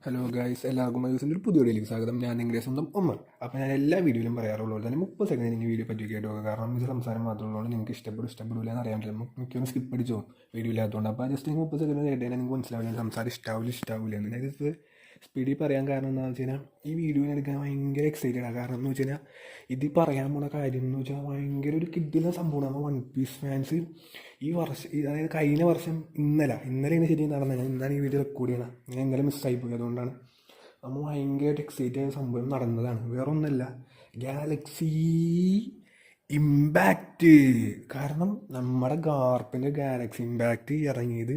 Hello guys, എല്ലാവർക്കും മയൂസിൻ്റെ ഒരു പുതിയ വീഡിയോയിലേക്ക് സ്വാഗതം. ഞാൻ നിങ്ങളുടെ സ്വന്തം ഉമ്മർ. അപ്പോൾ ഞാൻ എല്ലാ വീഡിയോയിലും പറയാറുള്ളത് തന്നെ 30 സെക്കൻഡ് എനിക്ക് വീഡിയോ പറ്റി കേട്ടോ. കാരണം ഇത് സംസാരം മാത്രമുള്ളതുകൊണ്ട് നിങ്ങൾക്ക് ഇഷ്ടപ്പെടില്ല എന്ന് അറിയാൻ പറ്റില്ല. മിക്കൊന്ന് സ്കിപ്പ് അടിച്ചോ വീഡിയോ ഇല്ലാത്തതുകൊണ്ട്. അപ്പോൾ ജസ്റ്റ് 30 സെക്കൻഡ് കേട്ടാൽ നിങ്ങൾക്ക് മനസ്സിലാവില്ല സംസാരം ഇഷ്ടാവില്ല എന്ന്. ഞാനിത് സ്പീഡിൽ പറയാൻ കാരണം എന്താണെന്ന് വെച്ച് കഴിഞ്ഞാൽ ഈ വീഡിയോ എടുക്കാൻ ഭയങ്കര എക്സൈറ്റഡാണ്. കാരണം എന്ന് വെച്ച് കഴിഞ്ഞാൽ ഇത് പറയാൻ പോണ കാര്യം എന്ന് വെച്ചാൽ ഭയങ്കര ഒരു കിട്ടുന്ന സംഭവമാണ്. നമ്മൾ വൺ പീസ് ഫാൻസ് ഈ വർഷം, അതായത് കഴിഞ്ഞ വർഷം ഇന്നലെയാണ് ശരി നടന്നത്. ഞാൻ ഇന്നാണ് ഈ വീഡിയോ റെക്കോർഡ് ചെയ്യണം. ഞാൻ ഇന്നലെ മിസ്സായിപ്പോയി. അതുകൊണ്ടാണ് നമ്മൾ ഭയങ്കരമായിട്ട് എക്സൈറ്റ് ആയ സംഭവം നടന്നതാണ്. വേറെ ഒന്നല്ല, ഗാലക്സി ഇമ്പാക്റ്റ്. കാരണം നമ്മുടെ ഗാർപ്പിൻ്റെ ഗാലക്സി ഇമ്പാക്റ്റ് ഇറങ്ങിയത്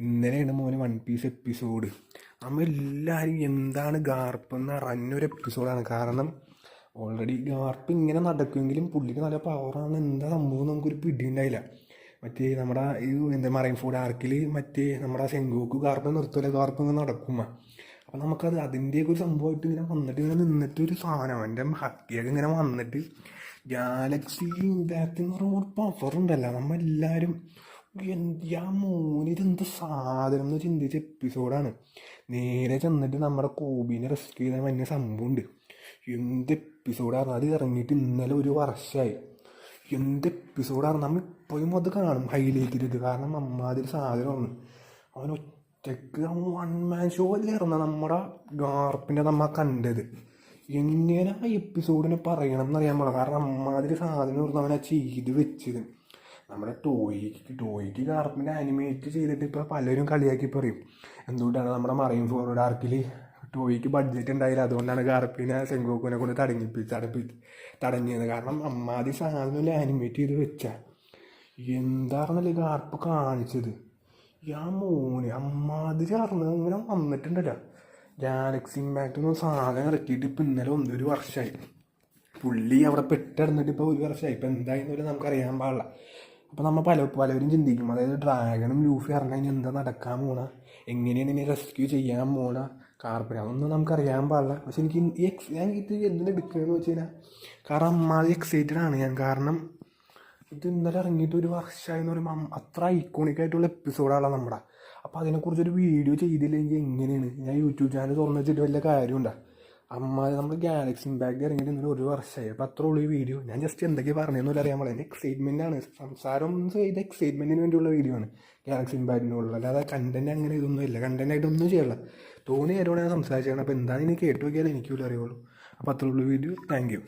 ഇന്നലെയാണ് മോനെ. വൺ പീസ് എപ്പിസോഡ് നമ്മളെല്ലാവരും എന്താണ് ഗാർപ്പ് എന്ന് അറിഞ്ഞൊരു എപ്പിസോഡാണ്. കാരണം ഓൾറെഡി ഗാർപ്പ് ഇങ്ങനെ നടക്കുമെങ്കിലും പുള്ളിക്ക് നല്ല പവറാണ്. എന്താ സംഭവം നമുക്കൊരു പിടിയുണ്ടായില്ല. മറ്റേ നമ്മുടെ ഈ മറൈൻ ഫോർഡ് ആർക്കിൽ മറ്റേ നമ്മുടെ സെങ്കോക്ക് ഗാർപ്പ് നിർത്തില്ല, ഗാർപ്പ് ഇങ്ങനെ നടക്കുമ്പോൾ അപ്പം നമുക്കത് അതിൻ്റെയൊക്കെ ഒരു സംഭവമായിട്ട് ഇങ്ങനെ നിന്നിട്ടൊരു സാധനം എൻ്റെ ഹക്കിയൊക്കെ ഇങ്ങനെ വന്നിട്ട് ഗാലക്സി ഇമ്പാക്റ്റ് എന്ന് പറയുമ്പോൾ ഒരു പവറുണ്ടല്ലോ. നമ്മളെല്ലാവരും ഇതെന്ത് സാധനം എന്ന് ചിന്തിച്ച എപ്പിസോഡാണ്. നേരെ ചെന്നിട്ട് നമ്മുടെ കോബീനെ റെസ്ക്യൂ ചെയ്താൽ വലിയ സംഭവമുണ്ട്. എന്ത് എപ്പിസോഡായിരുന്നു അത്. ഇറങ്ങിയിട്ട് ഇന്നലെ ഒരു വർഷമായി. എന്ത് എപ്പിസോഡായിരുന്നു. നമ്മൾ ഇപ്പോഴും അത് കാണും ഹൈലൈറ്റിലിട്ട്. കാരണം അമ്മാതിരി സാധനമാണ്. അവൻ ഒറ്റയ്ക്ക് വൺ മാൻ ഷോ അല്ലേ ഇറങ്ങുക നമ്മുടെ ഗാർപ്പിൻ്റെ കണ്ടത്. എങ്ങനെ ആ എപ്പിസോഡിനെ പറയണം എന്നറിയാൻ പാടില്ല. കാരണം അമ്മാതിരി സാധനം അവനെ ചെയ്ത് വെച്ചത്. നമ്മുടെ ടോയ്ക്ക് ഗാർപ്പിൻ്റെ ആനിമേറ്റ് ചെയ്തിട്ട് ഇപ്പോൾ പലരും കളിയാക്കി പറയും. എന്തുകൊണ്ടാണ് നമ്മുടെ മറൈൻ ഫോർവേഡ് ആർക്കിൽ ടോയ്ക്ക് ബഡ്ജറ്റ് ഉണ്ടായില്ല, അതുകൊണ്ടാണ് ഗാർപ്പിനെ സെങ്കോക്കുവിനെ കൊണ്ട് തടഞ്ഞത്. കാരണം അമ്മാതിരി സാധനം ആനിമേറ്റ് ചെയ്ത് വെച്ചാൽ എന്താണെന്നല്ലേ ഗാർപ്പ് കാണിച്ചത്. മോനെ അമ്മാതിരി അറിഞ്ഞത് ഇങ്ങനെ വന്നിട്ടുണ്ടല്ലോ. ഗാലക്സി ഇമ്പാക്റ്റ് എന്ന് സാധനം ഇറക്കിയിട്ട് ഇപ്പം ഇന്നലെ ഒരു വർഷമായി. പുള്ളി അവിടെ പെട്ടിടന്നിട്ട് ഇപ്പോൾ ഒരു വർഷമായി. ഇപ്പം എന്തായെന്നൊരു നമുക്കറിയാൻ പാടില്ല. അപ്പോൾ നമ്മൾ പലവരും ചിന്തിക്കും, അതായത് ഡ്രാഗണും ലൂഫി ഇറങ്ങി കഴിഞ്ഞാൽ എന്താ നടക്കാൻ പോണ, എങ്ങനെയാണ് ഇനി റെസ്ക്യൂ ചെയ്യാൻ പോണ കാർപ്പിനെ, അതൊന്നും നമുക്കറിയാൻ പാടില്ല. പക്ഷെ എനിക്ക് ഞാൻ ഇത് എന്തിനു എടുക്കുകയെന്ന് വെച്ച് കഴിഞ്ഞാൽ കാരണം അമ്മാതിരി എക്സൈറ്റഡ് ആണ് ഞാൻ. കാരണം ഇത് ഇന്നലെ ഇറങ്ങിയിട്ട് ഒരു വർഷമായെന്ന് പറയുമ്പോൾ അത്ര ഐക്കോണിക്കായിട്ടുള്ള എപ്പിസോഡാണ് നമ്മുടെ. അപ്പോൾ അതിനെക്കുറിച്ചൊരു വീഡിയോ ചെയ്തില്ലെങ്കിൽ എങ്ങനെയാണ്? ഞാൻ യൂട്യൂബ് ചാനൽ തുറന്നു വെച്ചിട്ട് വല്ല കാര്യമുണ്ടോ? നമ്മൾ ഗാലക്സി ഇമ്പാക്റ്റ് ഇറങ്ങിയിട്ട് ഇന്നലെ ഒരു വർഷമായി. അപ്പോൾ അത്ര ഉള്ളൂ ഈ വീഡിയോ. ഞാൻ ജസ്റ്റ് എന്തൊക്കെയാണ് പറഞ്ഞതെന്ന് അറിയാൻ പാടില്ല. എൻ്റെ എക്സൈറ്റ്മെൻറ്റാണ്, സംസാരം ചെയ്ത എക്സൈറ്റ്മെൻറ്റിന് വേണ്ടിയുള്ള വീഡിയോ ആണ് ഗാലക്സി ഇമ്പാക്റ്റിനുള്ള. അല്ലാതെ കണ്ടൻറ്റ് അങ്ങനെ ഇതൊന്നും ഇല്ല. കണ്ടൻറ്റായിട്ടൊന്നും ചെയ്യല്ല. തോന്നി ആരോടെ ഞാൻ സംസാരിച്ചാണ്. അപ്പോൾ എന്താണെന്ന് കേട്ട് നോക്കിയാൽ എനിക്കും അറിയുള്ളൂ. അപ്പോൾ അത്ര ഉള്ളൂ വീഡിയോ. Thank you.